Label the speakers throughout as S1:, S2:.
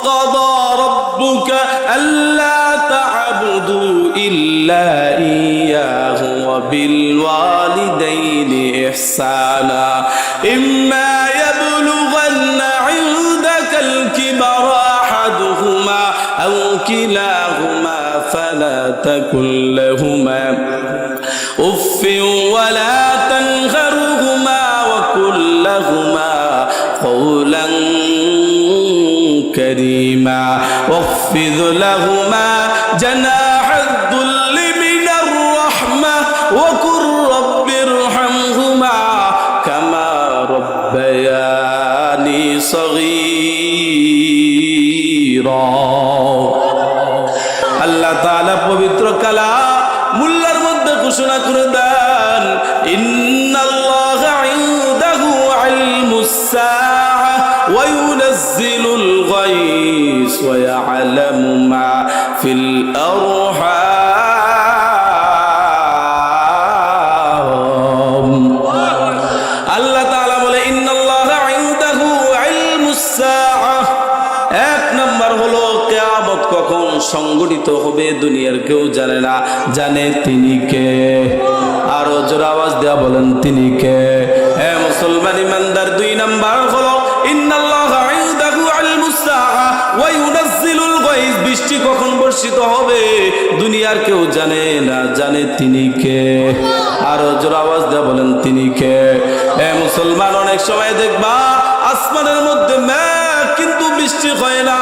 S1: وقضى ربك ألا تعبدوا إلا إياه وبالوالدين إحسانا إما يبلغن عندك الكبر أحدهما أو كلاهما فلا تقل لهما أف ولا تنهرهما وقل لهما قولا كريما واخفض لهما جناح الذل من الرحمة وقل رب ارحمهما كما ربياني صغيرا আল্লাহ তাআলা পবিত্র কালামুল্লাহর মধ্যে ঘোষণা করে দেন ইন্নাল্লাহা ইনদাহু ইলমুস সাআহ ওয়া ইউনাজ্জিলুল গায়স ওয়া ইয়ালামু মা ফিল আরহাম আল্লাহ তাআলা বলে ইন্নাল্লাহা ইনদাহু ইলমুস সাআহ এক নম্বর হলো কিয়ামত কখন সংঘটিত হবে দুনিয়ার কেউ জানে না, জানে তিনি কে। আরো জোরে আওয়াজ দেয়া বলেন তিনি কে। হে মুসলমান ইমানদার, দুই নম্বর হলো ইন্নাল্লাহা ইনদাহু ইলমুস সাআহ ওয়া ইউনাজ্জিলুল গায়স, বৃষ্টি কখন বর্ষিত হবে দুনিয়ার কেউ জানে না, জানে তিনি কে। আরো জোরে আওয়াজ দেয়া বলেন তিনি কে। হে মুসলমান, অনেক সময় দেখবা আসমানের মধ্যে মেঘ কিন্তু বৃষ্টি হয় না,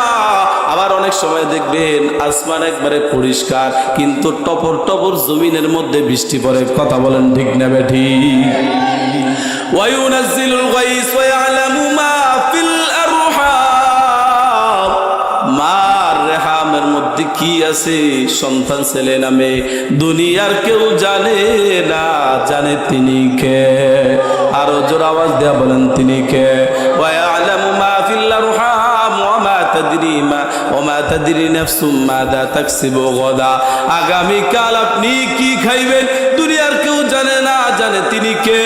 S1: আবার অনেক সময় দেখবেন আসমান একবারে পরিষ্কার কিন্তু টপর টপর জমিনের মধ্যে বৃষ্টি পড়ে। কথা বলেন ঠিক না বেঠিক? ওয়া ইউনাজ্জিলুল গায়স ওয়া ইয়ালামু মা ফিল আরহাম, মার রেহামের মধ্যে কি আছে, সন্তান ছেলে না মেয়ে, দুনিয়ার কেউ জানে না, জানে তিনি কে। আরো জোর আওয়াজ দেয়া বলেন তিনি কে। ওয়া ইয়ালামু মা ফিল আরহাম ওয়া মা তাদরি মা ওয়া মা তাদরি নাফসুম মাযা তাকসিবু গাদা, আগামী কাল আপনি কি খাইবেন দুনিয়ার কেউ জানে না, জানে তিনি কে।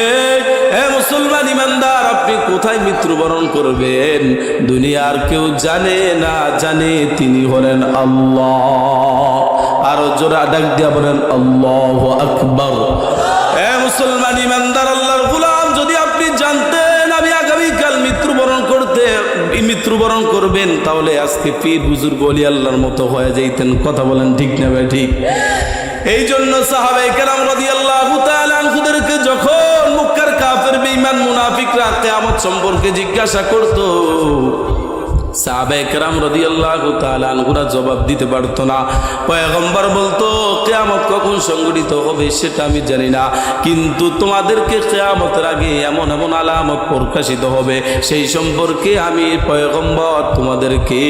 S1: হে মুসলমান ইমানদার, আপনি কোথায় মৃত্যুবরণ করবেন দুনিয়ার কেউ জানে না, জানে তিনি হলেন আল্লাহ। আরো জোরে ডাক দিয়া বলেন আল্লাহু আকবার। হে মুসলমান ইমানদার, আল্লাহর গোলাম, যদি আপনি জানতেন আমি আগামীকাল মৃত্যুবরণ করবেন তাহলে আজকে পীর বুজুর্গ ওলি আল্লাহর মতো হয়ে যাইতেন। কথা বলেন ঠিক না ভাই ঠিক? এই জন্য সাহাবায়ে কেরাম রাদিয়াল্লাহু তাআলা আনহুদেরকে যখন মক্কার কাফের বেঈমান মুনাফিকরা কিয়ামত সম্পর্কে জিজ্ঞাসা করত, সাহাবায়ে কেরাম রাদিয়াল্লাহু তাআলা আনহুরা জবাব দিতে পারতো না। পয়গম্বর বলতো কিয়ামত কখন সংঘটিত হবে সেটা আমি জানি না, কিন্তু তোমাদেরকে কিয়ামতের আগে এমন এমন আলামত প্রকাশিত হবে সেই সম্পর্কে আমি পয়গম্বর তোমাদেরকে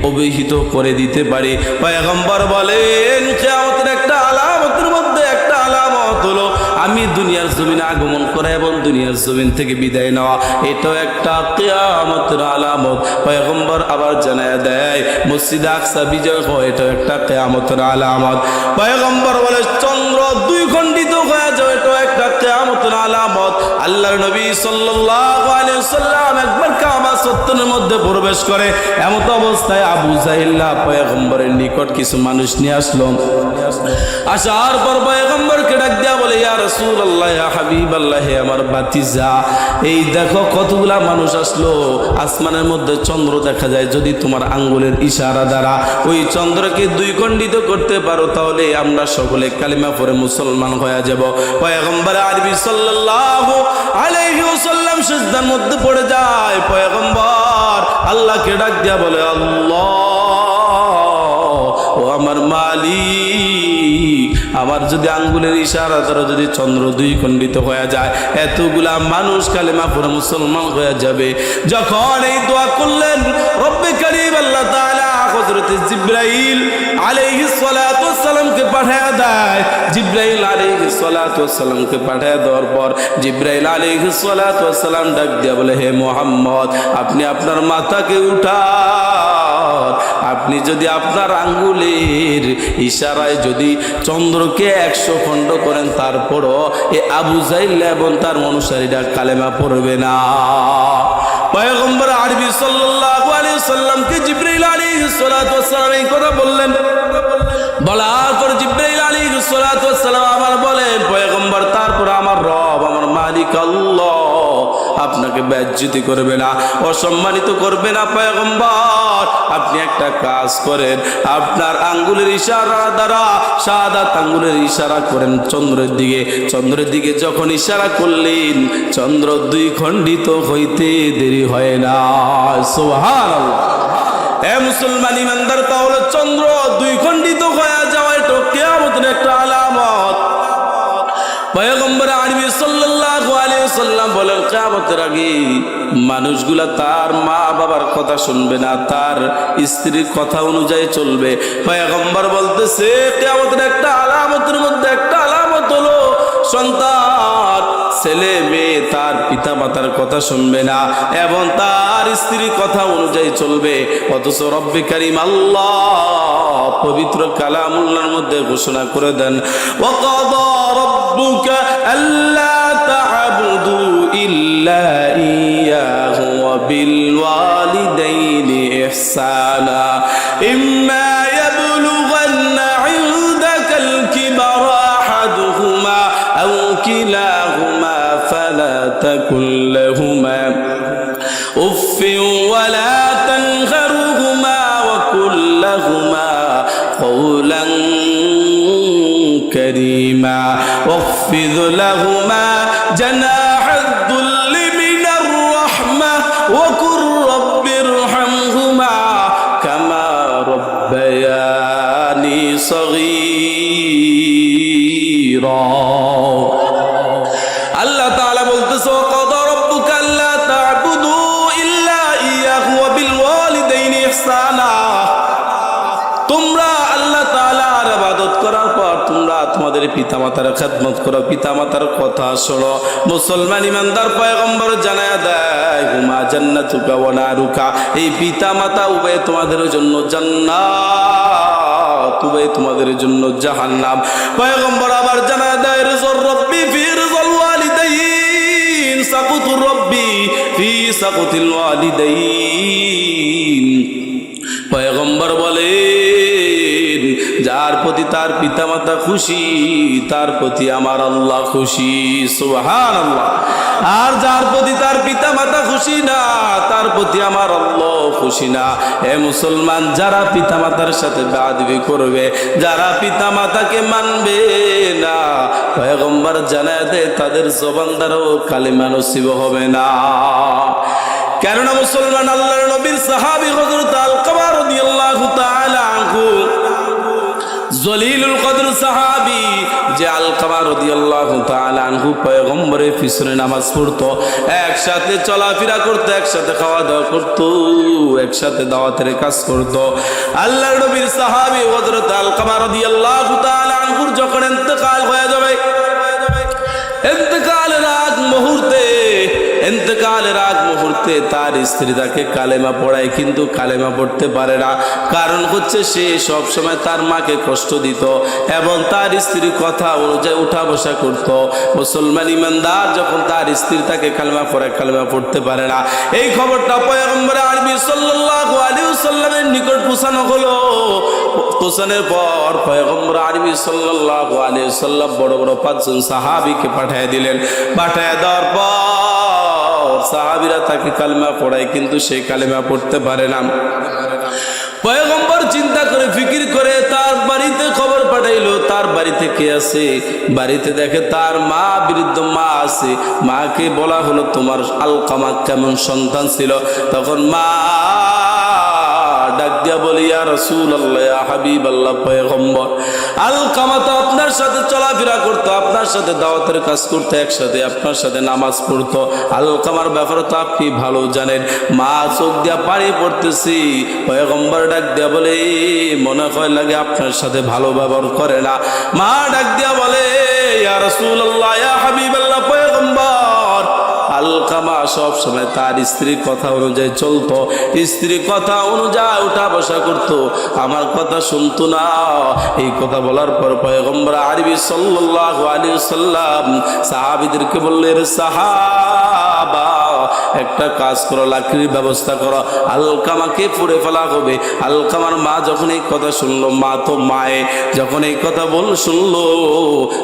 S1: অবহিত করে দিতে পারি। পয়গম্বর বলেন কিয়ামতের একটা আলামতের মধ্যে একটা আলামত হলো আমি দুনিয়ার জমিনে আগমন করা এবং দুনিয়ার জমিন থেকে বিদায় নেওয়া, এটাও একটা কিয়ামতের আলামত। পয়গম্বর আবার জানায় দেয় মসজিদ আকসা বিজয় হয়, এটাও একটা কিয়ামতের আলামত। পয়গম্বর বলে চন্দ্র দুই খণ্ডিত হয়ে যাবে, এটাও একটা কিয়ামতের আলামত। আল্লাহর নবী সাল্লাল্লাহু আলাইহি ওয়াসাল্লাম একবার কাবা চত্বরের মধ্যে প্রবেশ করে, এমত অবস্থায় আবু জাহিল পয়গম্বরের নিকট কিছু মানুষ নিয়ে আসলো। আসার পর পয়গম্বরকে ডাক দেয়া বলে ইয়া রাসূলুল্লাহ, ইয়া হাবিবাল্লাহ, হে আমার ভাতিজা, এই দেখো কতগুলা মানুষ আসলো, আসমানের মধ্যে চন্দ্র দেখা যায়, যদি তোমার আঙ্গুলের ইশারা দ্বারা ওই চন্দ্রকে দুই খণ্ডিত করতে পারো তাহলে আমরা সকলে কালিমা পড়ে মুসলমান হয়ে যাব। পয়গম্বর আরবি সাল্লাল্লাহু আলাইহি ওয়াসাল্লাম সিজদার মধ্যে পড়ে যায়। পয়গম্বর আল্লাহকে ডাক দিয়া বলে আল্লাহ, ও আমার মালিক, আমার যদি আঙ্গুলের ইশারা দ্বারা যদি চন্দ্র দুই খণ্ডিত হয়ে যায় এতগুলা মানুষ কালেমা পড়ে মুসলমান হয়ে যাবে। যখন এই দোয়া করলেন রব্বে কারীম আল্লাহ তাআলা হযরত জিবরাইল আলাইহিস সালাতু ওয়াস সালামকে পাঠিয়ে দেয়। জিবরাইল আলাইহিস সালাতু ওয়াস সালামকে পাঠিয়ে দেওয়ার পর জিবরাইল আলাইহিস সালাতু ওয়াস সালাম ডাক দিয়া বলে হে মুহাম্মদ, আপনি আপনার মাথাকে উঠান, আপনি যদি আপনার আঙ্গুলের ইশারায় যদি চন্দ্রকে 100 খণ্ড করেন তারপরও এ আবু জাহিল এবং তার অনুসারীরা কালেমা পড়বে না। পয়গম্বর আরবি সাল্লাল্লাহু আলাইহি ওয়াসাল্লামকে জিবরাইল আলাইহিস কথা বললেন। বলার পর জিবরাইল আলাইহিস সালাতু ওয়াস সালাম আবার বলেন, পয়গম্বর তারপর আমার রব আমার মালিক আল্লাহ আপনাকে বেইজ্জতি করবে না, অসম্মানিত করবে না। পয়গম্বর আপনি একটা কাজ করেন, আপনার আঙ্গুলের ইশারা দ্বারা শাহাদাত আঙ্গুলের ইশারা করেন চন্দ্রের দিকে। চন্দ্রের দিকে যখন ইশারা করলেন চন্দ্র দুই খণ্ডিত হইতে দেরি হয় না। সুবহানাল্লাহ। এ মুসলমান ইমানদার, তাহলে চন্দ্র দুই খণ্ডিত হয়ে যাওয়া এটা কিয়ামতের একটা আলামত। পয়গম্বর আরবি সাল্লাল্লাহু আলাইহি ওয়াসাল্লাম বলেন, কিয়ামতের আগে মানুষগুলা তার মা বাবার কথা শুনবে না, তার স্ত্রীর কথা অনুযায়ী চলবে। পয়গম্বর বলতেছে কিয়ামতের একটা আলামতের মধ্যে একটা আলামত হলো সন্তান ছেলে মেয়ে তার পিতা মাতার কথা শুনবে না এবং তার স্ত্রীর কথা অনুযায়ী চলবে। অথচ রব্বে কারীম আল্লাহ পবিত্র কালামুল্লাহর মধ্যে ঘোষণা করে দেন, ওয়াকাদা রাব্বুকা আল্লা তা'বুদু ইল্লা ইয়াহু ওয়া বিল ওয়ালিদাইনি ইহসানা ইম্মা ইয়াবলুগান্না ইনদাকাল কিবারা আহাদুহুমা আও কিলাহুমা ফালা তাকুল লাহুমা উফফিন ওয়া লা তানহারহুমা ওয়া কুল লাহুমা কওলান كريما واخفض لهما جناح الذل من الرحمة وقل رب ارحمهما كما ربياني صغيرا الله تعالى বলতেছে وقضى ربك ألا تعبدوا إلا إياه وبالوالدين إحسانا। তোমরা আল্লাহ তাআলার ইবাদত করার পর তোমরা তোমাদের পিতামাতার খেদমত করো, পিতামাতার কথা শোনো। মুসলমান ইমানদার পয়গম্বর জানায়া দেয়, হুমা জান্নাতুকা ওয়া নারুকা, এই পিতামাতা উভয় তোমাদের জন্য জান্নাত, উভয় তোমাদের জন্য জাহান্নাম। পয়গম্বর আবার জানায়া দেয়, রিজর রব্বি ফি রিজল ওয়ালিদাইন সাকুতুর রব্বি ফি সাকুতিল ওয়ালিদাইন। পয়গম্বর বলেন, যার প্রতি তার পিতামাতা খুশি তার প্রতি আমার আল্লাহ খুশি। সুবহানাল্লাহ। আর যার প্রতি তার পিতামাতা খুশি না তার প্রতি আমার আল্লাহ খুশি না। হে মুসলমান, যারা পিতামাতার সাথে বেয়াদবি করবে, যারা পিতামাতাকে মানবে না, পয়গম্বর জানায় দেয় তাদের জবান দ্বারাও কালিমা নসিব হবে না। কেননা মুসলমান আল্লাহর নবীর সাহাবী হযরত আলকামা রাদিয়াল্লাহু তাআলা আনহু, জলিলুল কদর সাহাবী যে আলকামা রাদিয়াল্লাহু তাআলা আনহু পয়গম্বরের পিছনে নামাজ পড়তো, একসাথে চলাফেরা করতো, একসাথে খাওয়া দাওয়া করতো, একসাথে দাওয়াতের কাজ করতো। আল্লাহর নবীর সাহাবী হযরত আলকামা রাদিয়াল্লাহু তাআলা আনহুর যখন ইন্তেকাল হয়ে যাবে, ইন্তেকালের আগ মুহূর্তে তার স্ত্রী তাকে কালেমা পড়ায়, কিন্তু কালেমা পড়তে পারে না। কারণ হচ্ছে সে সব সময় তার মাকে কষ্ট দিত এবং তার স্ত্রীর কথা অনুযায়ী উঠা বসা করত। মুসলমান ইমানদার যখন তার স্ত্রী তাকে কালেমা পড়ায়, কালেমা পড়তে পারে না, এই খবরটা পয়গম্বর আরবি সাল্লাল্লাহু আলাইহি ওয়াসাল্লামের নিকট পৌঁছানো হলো। পৌঁছানোর পর পয়গম্বর আরবি সাল্লাল্লাহু আলাইহি ওয়াসাল্লাম বড় বড় 5 জন সাহাবীকে পাঠিয়ে দিলেন। পাঠিয়ে দেওয়ার পর সাহাবীরা তাকে কালেমা পড়ায়, কিন্তু সে কালেমা পড়তে পারে না। পয়গম্বর চিন্তা করে ফিকির করে তার বাড়িতে খবর পাঠাইলো, তার বাড়িতে কে আছে। বাড়িতে দেখে তার মা, বৃদ্ধ মা আছে। মাকে বলা হলো, তোমার আলকামা কেমন সন্তান ছিল? তখন মা ডাক দিয়া বলি, ইয়া রাসূলুল্লাহ, ইয়া হাবিবাল্লাহ, পয়গম্বর, আলকামা তো আপনার সাথে চলাফেরা করতো, আপনার সাথে দাওয়াতের কাজ করতো, একসাথে আপনার সাথে নামাজ পড়তো। আলকামার ব্যাপারে তো আপনি ভালো জানেন। মা চোখ দিয়া পানি পড়তেছি। পয়গম্বর ডাক দিয়া বলে, মনে হয় লাগে আপনার সাথে ভালো ব্যবহার করে না। মা ডাক দিয়া বলে, ইয়া রাসূলুল্লাহ, ইয়া হাবিবাল্লাহ, পয়গম্বর, আলকামা সব সময় তার স্ত্রীর কথা অনুযায়ী চলতো, স্ত্রীর কথা অনুযায়ী উঠা বসা করতো, আমার কথা শুনতো না। এই কথা বলার পর পয়গম্বর আরবি সাল্লাল্লাহু আলাইহি ওয়াসাল্লাম সাহাবীদেরকে বললেন, সাহাবা একটা কাজ করো, লাকড়ির ব্যবস্থা করো, আলকামাকে পুড়ে ফেলা হবে। আলকামার মা যখন এই কথা শুনলো, মা তো মায়ে, যখন এই কথা শুনলো,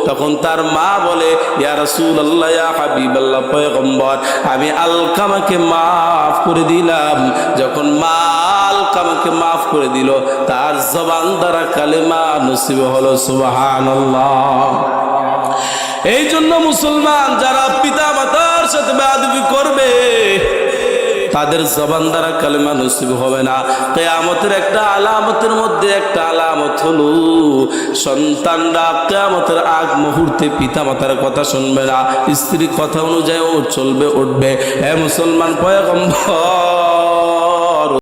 S1: তখন তার মা বলে, ইয়া রাসূলুল্লাহ, ইয়া হাবিবাল্লাহ, পয়গম্বর, আমি আলকামাকে মাফ করে দিলাম। যখন মা আলকামাকে মাফ করে দিল, তার জবান দ্বারা কালেমা নসিব হলো। সুবহানাল্লাহ। এই জন্য মুসলমান যারা পিতা মাতার সাথে বেয়াদবি করবে, তাদের জবান দ্বারা কালেমা নসিব হবে না। কিয়ামতের একটা আলামতের মধ্যে একটা আলামত হলো, সন্তানরা কিয়ামতের আগ মুহূর্তে পিতা মাতার কথা শুনবে না, স্ত্রীর কথা অনুযায়ী ও চলবে, উঠবে। হে মুসলমান, পয়গম্বর